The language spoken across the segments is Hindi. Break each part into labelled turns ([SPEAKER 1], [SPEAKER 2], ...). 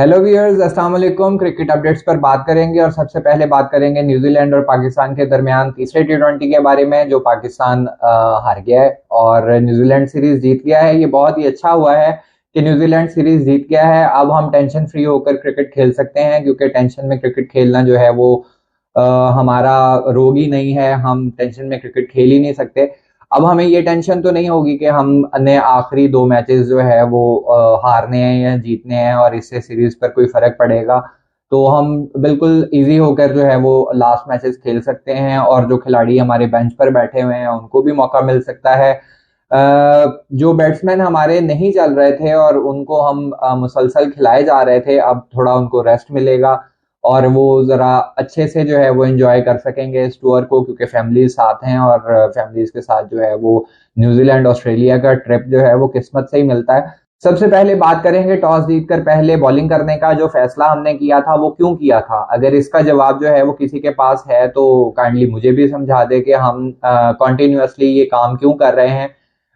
[SPEAKER 1] हेलो व्यूअर्स, अस्सलाम वालेकुम। क्रिकेट अपडेट्स पर बात करेंगे और सबसे पहले बात करेंगे न्यूजीलैंड और पाकिस्तान के दरमियान तीसरे टी20 के बारे में, जो पाकिस्तान हार गया है और न्यूजीलैंड सीरीज जीत गया है। ये बहुत ही अच्छा हुआ है कि न्यूजीलैंड सीरीज जीत गया है। अब हम टेंशन फ्री होकर क्रिकेट खेल सकते हैं, क्योंकि टेंशन में क्रिकेट खेलना जो है वो अ, हमारा रोग ही नहीं है। हम टेंशन में क्रिकेट खेल ही नहीं सकते। अब हमें ये टेंशन तो नहीं होगी कि हमने आखिरी दो मैचेस जो है वो हारने हैं या जीतने हैं और इससे सीरीज पर कोई फर्क पड़ेगा। तो हम बिल्कुल इजी होकर जो है वो लास्ट मैचेस खेल सकते हैं, और जो खिलाड़ी हमारे बेंच पर बैठे हुए हैं उनको भी मौका मिल सकता है। जो बैट्समैन हमारे नहीं चल रहे थे और उनको हम मुसलसल खिलाए जा रहे थे, अब थोड़ा उनको रेस्ट मिलेगा और वो जरा अच्छे से जो है वो एंजॉय कर सकेंगे इस टूर को, क्योंकि फैमिली साथ हैं और फैमिलीज के साथ जो है वो न्यूजीलैंड ऑस्ट्रेलिया का ट्रिप जो है वो किस्मत से ही मिलता है। सबसे पहले बात करेंगे टॉस जीतकर पहले बॉलिंग करने का। जो फैसला हमने किया था वो क्यों किया था? अगर इसका जवाब जो है वो किसी के पास है तो काइंडली मुझे भी समझा दे कि हम कॉन्टिन्यूसली ये काम क्यों कर रहे हैं।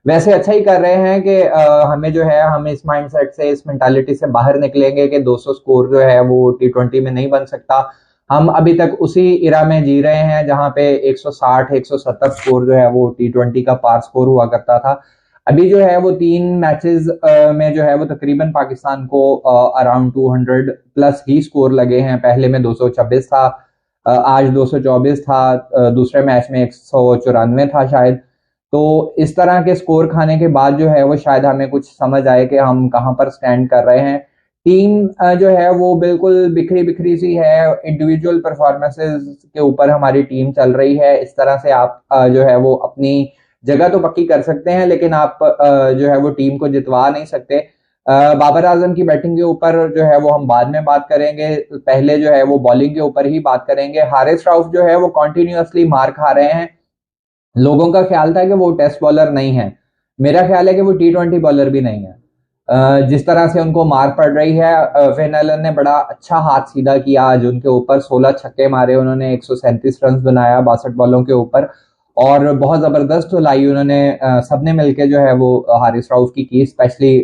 [SPEAKER 1] वैसे अच्छा ही कर रहे हैं कि हमें जो है हम इस माइंडसेट से, इस मेंटालिटी से बाहर निकलेंगे कि 200 स्कोर जो है वो टी20 में नहीं बन सकता। हम अभी तक उसी इरा में जी रहे हैं जहां पे 160 170 स्कोर जो है वो टी20 का पार स्कोर हुआ करता था। अभी जो है वो तीन मैचेस में जो है वो तकरीबन पाकिस्तान को अराउंड 200 प्लस ही स्कोर लगे हैं। पहले में 226 था, आज 224 था, दूसरे मैच में 194 था शायद। तो इस तरह के स्कोर खाने के बाद जो है वो शायद हमें कुछ समझ आए कि हम कहाँ पर स्टैंड कर रहे हैं। टीम जो है वो बिल्कुल बिखरी बिखरी सी है। इंडिविजुअल परफॉर्मेंसेस के ऊपर हमारी टीम चल रही है। इस तरह से आप जो है वो अपनी जगह तो पक्की कर सकते हैं, लेकिन आप जो है वो टीम को जितवा नहीं सकते। बाबर आजम की बैटिंग के ऊपर जो है वो हम बाद में बात करेंगे। पहले जो है वो बॉलिंग के ऊपर ही बात करेंगे। हारिस राउफ जो है वो कॉन्टिन्यूसली मार खा रहे हैं। लोगों का ख्याल था कि वो टेस्ट बॉलर नहीं है, मेरा ख्याल है कि वो टी20 बॉलर भी नहीं है। जिस तरह से उनको मार पड़ रही है, फिन एलन ने बड़ा अच्छा हाथ सीधा किया आज उनके ऊपर। 16 छक्के मारे उन्होंने, 137 रन बनाया 62 बॉलों के ऊपर, और बहुत जबरदस्त लाई उन्होंने। सबने मिलकर जो है वो हारिस राउफ की स्पेशली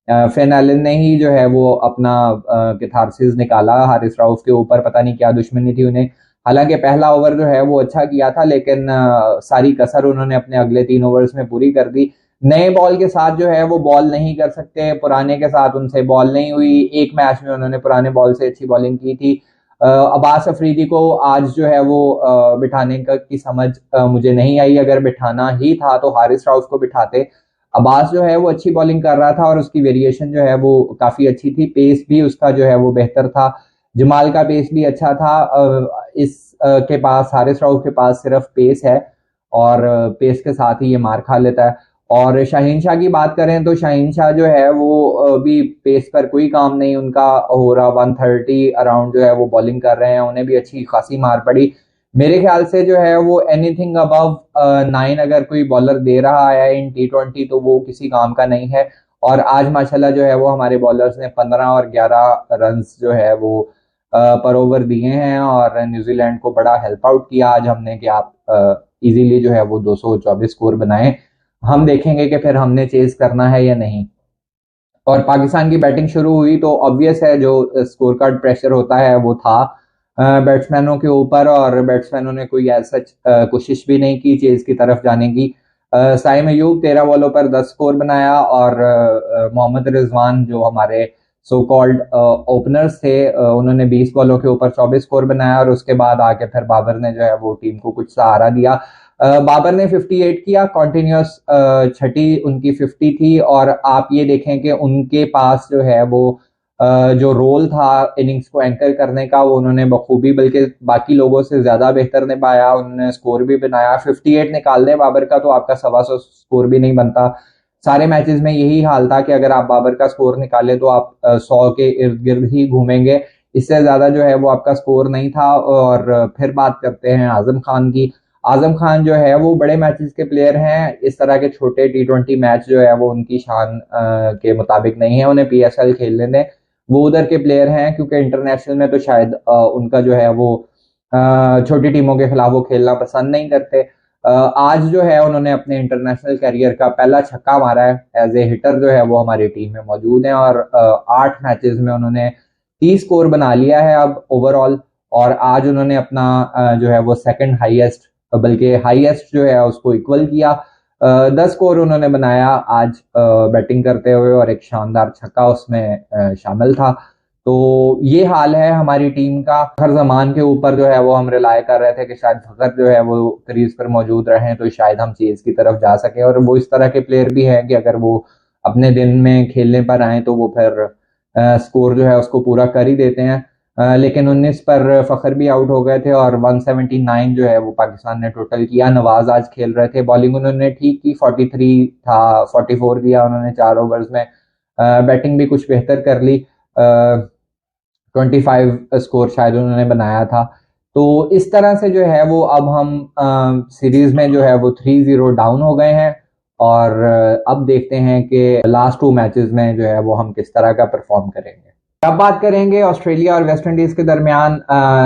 [SPEAKER 1] फिन एलन ने ही जो है वो अपना कैथारसिस निकाला हारिस राउफ के ऊपर। पता नहीं क्या दुश्मनी थी उन्हें। हालांकि पहला ओवर जो है वो अच्छा किया था, लेकिन सारी कसर उन्होंने अपने अगले 3 ओवर्स में पूरी कर दी। नए बॉल के साथ जो है वो बॉल नहीं कर सकते, पुराने के साथ उनसे बॉल नहीं हुई। एक मैच में उन्होंने पुराने बॉल से अच्छी बॉलिंग की थी। अब्बास अफरीदी को आज जो है वो बिठाने की समझ मुझे नहीं आई। अगर बिठाना ही था तो हारिस राउफ को बिठाते। अब्बास जो है वो अच्छी बॉलिंग कर रहा था और उसकी वेरिएशन जो है वो काफी अच्छी थी। पेस भी उसका जो है वो बेहतर था। जमाल का पेस भी अच्छा था। इस के पास, हारिस राउफ के पास सिर्फ पेस है, और पेस के साथ ही ये मार खा लेता है। और शाहीन शाह की बात करें तो शाहीन शाह जो है वो भी पेस पर कोई काम नहीं उनका हो रहा। 130 अराउंड जो है वो बॉलिंग कर रहे हैं, उन्हें भी अच्छी खासी मार पड़ी। मेरे ख्याल से जो है वो एनीथिंग अबव 9 अगर कोई बॉलर दे रहा है इन टी20 तो वो किसी काम का नहीं है। और आज माशाल्लाह जो है वो हमारे बॉलर्स ने 15 और 11 रन जो है वो पर ओवर दिए हैं, और न्यूजीलैंड को बड़ा हेल्प आउट किया आज हमने कि आप इजीली जो है वो 224 स्कोर बनाए। हम देखेंगे कि फिर हमने चेज करना है या नहीं। और पाकिस्तान की बैटिंग शुरू हुई तो ऑब्वियस है जो स्कोर कार्ड प्रेशर होता है वो था बैट्समैनों के ऊपर, और बैट्समैनों ने कोई ऐसा कोशिश भी नहीं की चेज की तरफ जाने की। साइम अयूब 13 बॉलों पर 10 स्कोर बनाया, और मोहम्मद रिजवान जो हमारे सो कॉल्ड ओपनर्स थे, उन्होंने 20 बॉलों के ऊपर 24 स्कोर बनाया, और उसके बाद आके फिर बाबर ने जो है वो टीम को कुछ सहारा दिया। बाबर ने 58 किया कॉन्टिन्यूस, छठी उनकी 50 थी। और आप ये देखें कि उनके पास जो है वो जो रोल था इनिंग्स को एंकर करने का, वो उन्होंने बखूबी, बल्कि बाकी लोगों से ज्यादा बेहतर निभाया। उन्होंने स्कोर भी बनाया। 58 निकाल दे बाबर का तो आपका 125 स्कोर भी नहीं बनता। सारे मैचेस में यही हाल था कि अगर आप बाबर का स्कोर निकाले तो आप 100 के इर्द गिर्द ही घूमेंगे, इससे ज्यादा जो है वो आपका स्कोर नहीं था। और फिर बात करते हैं आजम खान की। आजम खान जो है वो बड़े मैचेस के प्लेयर हैं। इस तरह के छोटे टी20 मैच जो है वो उनकी शान के मुताबिक नहीं है। उन्हें पीएसएल खेलने दें, वो उधर के प्लेयर हैं, क्योंकि इंटरनेशनल में तो शायद उनका जो है वो छोटी टीमों के खिलाफ वो खेलना पसंद नहीं करते। आज जो है उन्होंने अपने इंटरनेशनल करियर का पहला छक्का मारा है। एज ए हिटर जो है वो हमारी टीम में मौजूद है और 8 मैचेस में उन्होंने 30 स्कोर बना लिया है अब ओवरऑल। और आज उन्होंने अपना जो है वो सेकंड हाईएस्ट, बल्कि हाईएस्ट जो है उसको इक्वल किया। 10 स्कोर उन्होंने बनाया आज बैटिंग करते हुए और एक शानदार छक्का उसमें शामिल था। तो ये हाल है हमारी टीम का। फखर जमान के ऊपर जो है वो हम रिलाय कर रहे थे कि शायद फखर जो है वो क्रीज पर मौजूद रहे तो शायद हम चीज की तरफ जा सके, और वो इस तरह के प्लेयर भी हैं कि अगर वो अपने दिन में खेलने पर आए तो वो फिर स्कोर जो है उसको पूरा कर ही देते हैं। लेकिन 19 पर फखर भी आउट हो गए थे और 179 जो है वो पाकिस्तान ने टोटल किया। नवाज आज खेल रहे थे, बॉलिंग उन्होंने ठीक की, 43 था, 44 दिया उन्होंने 4 ओवर्स में। बैटिंग भी कुछ बेहतर कर ली, 25 स्कोर शायद उन्होंने बनाया था। तो इस तरह से जो है वो अब हम सीरीज में जो है वो 3-0 डाउन हो गए हैं। और अब देखते हैं कि लास्ट 2 मैचेस में जो है वो हम किस तरह का परफॉर्म करेंगे। अब बात करेंगे ऑस्ट्रेलिया और वेस्ट इंडीज के दरमियान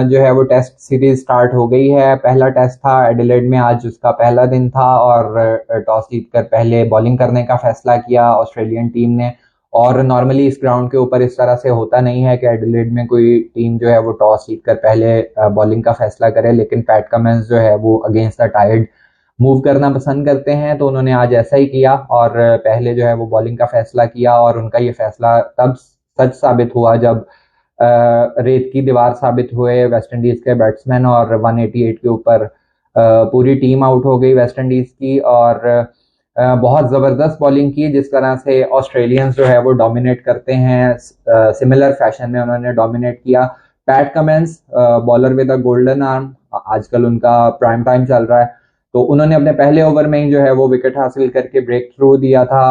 [SPEAKER 1] जो है वो टेस्ट सीरीज स्टार्ट हो गई है। पहला टेस्ट था एडिलेड में, आज उसका पहला दिन था और टॉस जीतकर पहले बॉलिंग करने का फैसला किया ऑस्ट्रेलियन टीम ने। और नॉर्मली इस ग्राउंड के ऊपर इस तरह से होता नहीं है कि एडिलेड में कोई टीम जो है वो टॉस जीतकर पहले बॉलिंग का फैसला करे, लेकिन पैट कमिंस जो है वो अगेंस्ट द टाइड मूव करना पसंद करते हैं। तो उन्होंने आज ऐसा ही किया और पहले जो है वो बॉलिंग का फैसला किया। और उनका ये फैसला तब सच साबित हुआ जब रेत की दीवार साबित हुए वेस्ट इंडीज के बैट्समैन और 188 के ऊपर पूरी टीम आउट हो गई वेस्ट इंडीज की। और बहुत ज़बरदस्त बॉलिंग की, जिस तरह से ऑस्ट्रेलियंस जो है वो डोमिनेट करते हैं सिमिलर फैशन में उन्होंने डोमिनेट किया। PAT Cummins bowler with a golden arm, आजकल उनका प्राइम टाइम चल रहा है, तो उन्होंने अपने पहले ओवर में ही जो है वो विकेट हासिल करके ब्रेक थ्रू दिया था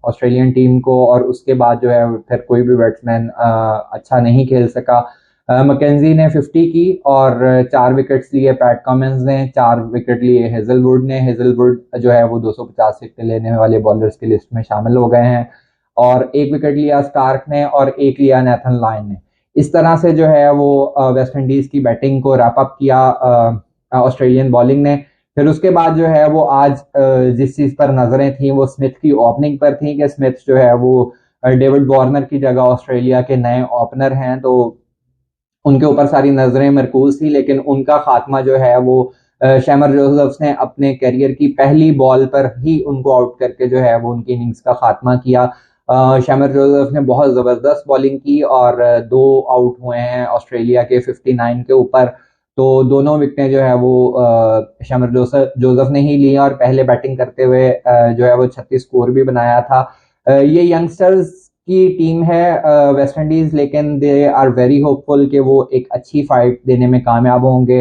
[SPEAKER 1] ऑस्ट्रेलियन टीम को। और उसके बाद जो है फिर कोई भी बैट्समैन अच्छा नहीं खेल सका। मैकेंजी ने 50 की और 4 विकेट्स लिए, पैट कमिंस ने 4 विकेट लिए हेजलवुड ने। हेजलवुड जो है वो 250 विकेट लेने वाले बॉलर्स की लिस्ट में शामिल हो गए हैं। और 1 विकेट लिया स्टार्क ने और 1 लिया नेथन लायन ने। इस तरह से जो है वो वेस्ट इंडीज की बैटिंग को रैप अप किया ऑस्ट्रेलियन बॉलिंग ने। फिर उसके बाद जो है वो आज जिस चीज पर नजरें थी वो स्मिथ की ओपनिंग पर थी कि स्मिथ जो है वो डेविड वार्नर की जगह ऑस्ट्रेलिया के नए ओपनर हैं, तो उनके ऊपर सारी नजरें मरकूज थी। लेकिन उनका खात्मा जो है वो शैमर जोसेफ ने अपने करियर की पहली बॉल पर ही उनको आउट करके जो है वो उनकी इनिंग्स का खात्मा किया। शैमर जोसेफ ने बहुत जबरदस्त बॉलिंग की और 2 आउट हुए हैं ऑस्ट्रेलिया के 59 के ऊपर। तो दोनों विकेटें जो है वो शैमर जोसेफ ने ही ली और पहले बैटिंग करते हुए जो है वो 36 स्कोर भी बनाया था। ये यंगस्टर्स की टीम है वेस्ट इंडीज, लेकिन दे आर वेरी होपफुल कि वो एक अच्छी फाइट देने में कामयाब होंगे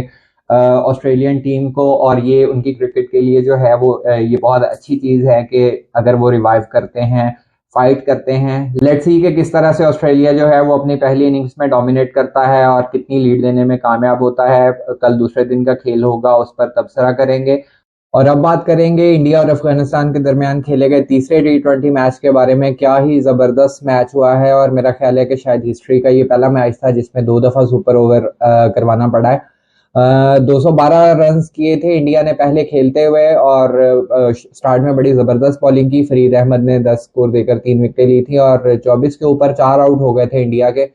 [SPEAKER 1] ऑस्ट्रेलियन टीम को। और ये उनकी क्रिकेट के लिए जो है वो ये बहुत अच्छी चीज़ है कि अगर वो रिवाइव करते हैं, फाइट करते हैं। लेट्स सी कि किस तरह से ऑस्ट्रेलिया जो है वो अपनी पहली इनिंग्स में डोमिनेट करता है और कितनी लीड देने में कामयाब होता है। कल दूसरे दिन का खेल होगा, उस पर तबसरा करेंगे। और अब बात करेंगे इंडिया और अफगानिस्तान के दरमियान खेले गए तीसरे T20 मैच के बारे में। क्या ही ज़बरदस्त मैच हुआ है और मेरा ख्याल है कि शायद हिस्ट्री का ये पहला मैच था जिसमें 2 दफ़ा सुपर ओवर करवाना पड़ा है। 212 रन किए थे इंडिया ने पहले खेलते हुए और स्टार्ट में बड़ी ज़बरदस्त बॉलिंग की। फरीद अहमद ने 10 स्कोर देकर 3 विकेटें ली थी और 24 के ऊपर 4 आउट हो गए थे इंडिया के।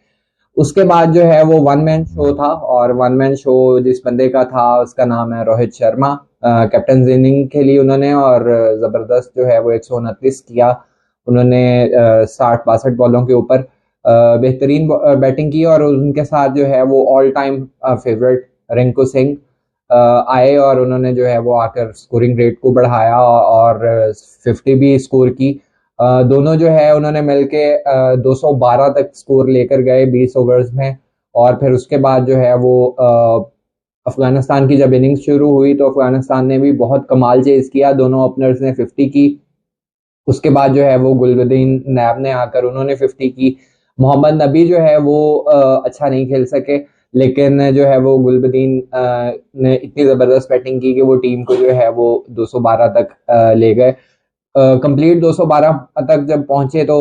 [SPEAKER 1] उसके बाद जो है वो 1 मैन शो था और 1 मैन शो जिस बंदे का था उसका नाम है रोहित शर्मा। कैप्टन इनिंग खेली उन्होंने और ज़बरदस्त जो है वो 129 किया उन्होंने 60-62 बॉलों के ऊपर। बेहतरीन बैटिंग की और उनके साथ जो है वो all time favourite Rinku Singh आए और उन्होंने जो है वो आकर स्कोरिंग रेट को बढ़ाया और 50 भी स्कोर की। दोनों जो है उन्होंने मिलके 212 तक स्कोर लेकर गए 20 ओवर्स में। और फिर उसके बाद जो है वो अफगानिस्तान की जब इनिंग्स शुरू हुई तो अफगानिस्तान ने भी बहुत कमाल चेज किया, दोनों ओपनर्स ने 50 की। उसके बाद जो है वो गुलबदीन नैब ने आकर उन्होंने 50 की। मोहम्मद नबी जो है वो अच्छा नहीं खेल सके, लेकिन जो है वो गुलबदीन ने इतनी ज़बरदस्त बैटिंग की कि वो टीम को जो है वो 212 तक ले गए। कंप्लीट 212 तक जब पहुंचे तो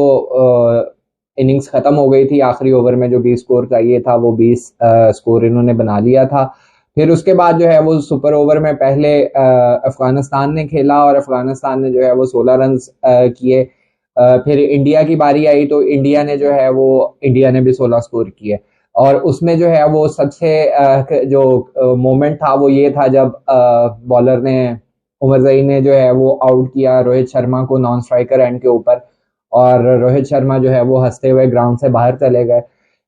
[SPEAKER 1] इनिंग्स खत्म हो गई थी। आखिरी ओवर में जो 20 स्कोर चाहिए था वो 20 स्कोर इन्होंने बना लिया था। फिर उसके बाद जो है वो सुपर ओवर में पहले अफगानिस्तान ने खेला और अफगानिस्तान ने जो है वो 16 रन किए। फिर इंडिया की बारी आई तो इंडिया ने भी 16 स्कोर किए। और उसमें जो है वो सबसे जो मोमेंट था वो ये था जब बॉलर ने उमर जई ने जो है वो आउट किया रोहित शर्मा को नॉन स्ट्राइकर एंड के ऊपर, और रोहित शर्मा जो है वो हंसते हुए ग्राउंड से बाहर चले गए।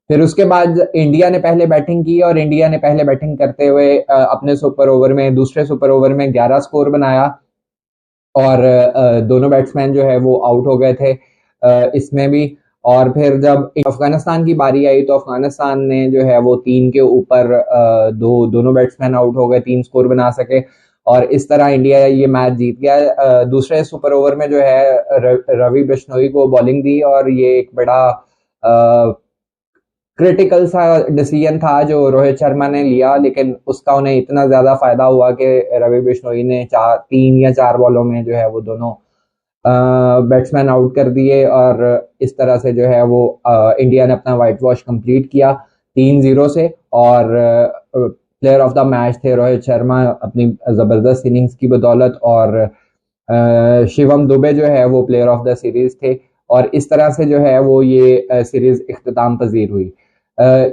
[SPEAKER 1] फिर उसके बाद इंडिया ने पहले बैटिंग की और इंडिया ने पहले बैटिंग करते हुए अपने दूसरे सुपर ओवर में 11 स्कोर बनाया, और दोनों बैट्समैन जो है वो आउट हो गए थे इसमें भी। और फिर जब अफगानिस्तान की बारी आई तो अफगानिस्तान ने जो है वो 3 के ऊपर दोनों बैट्समैन आउट हो गए, 3 स्कोर बना सके, और इस तरह इंडिया ये मैच जीत गया। दूसरे सुपर ओवर में जो है रवि बिश्नोई को बॉलिंग दी, और ये एक बड़ा क्रिटिकल सा डिसीजन था जो रोहित शर्मा ने लिया, लेकिन उसका उन्हें इतना ज्यादा फायदा हुआ कि रवि बिश्नोई ने 3 या 4 बॉलों में जो है वो दोनों बैट्समैन आउट कर दिए, और इस तरह से जो है वो इंडिया ने अपना वाइट वॉश कंप्लीट किया 3-0 से। और प्लेयर ऑफ द मैच थे रोहित शर्मा अपनी जबरदस्त इनिंग्स की बदौलत, और शिवम दुबे जो है वो प्लेयर ऑफ द सीरीज थे। और इस तरह से जो है वो ये सीरीज इख्तिताम पजीर हुई।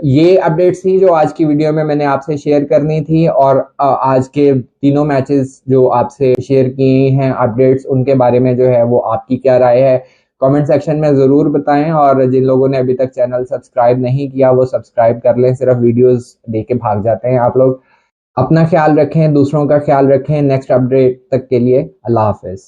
[SPEAKER 1] ये अपडेट्स थी जो आज की वीडियो में मैंने आपसे शेयर करनी थी, और आज के तीनों मैचेस जो आपसे शेयर किए हैं अपडेट्स, उनके बारे में जो है वो आपकी क्या राय है कमेंट सेक्शन में ज़रूर बताएं। और जिन लोगों ने अभी तक चैनल सब्सक्राइब नहीं किया वो सब्सक्राइब कर लें, सिर्फ वीडियोस देख के भाग जाते हैं आप लोग। अपना ख्याल रखें, दूसरों का ख्याल रखें। नेक्स्ट अपडेट तक के लिए अल्लाह हाफिज़।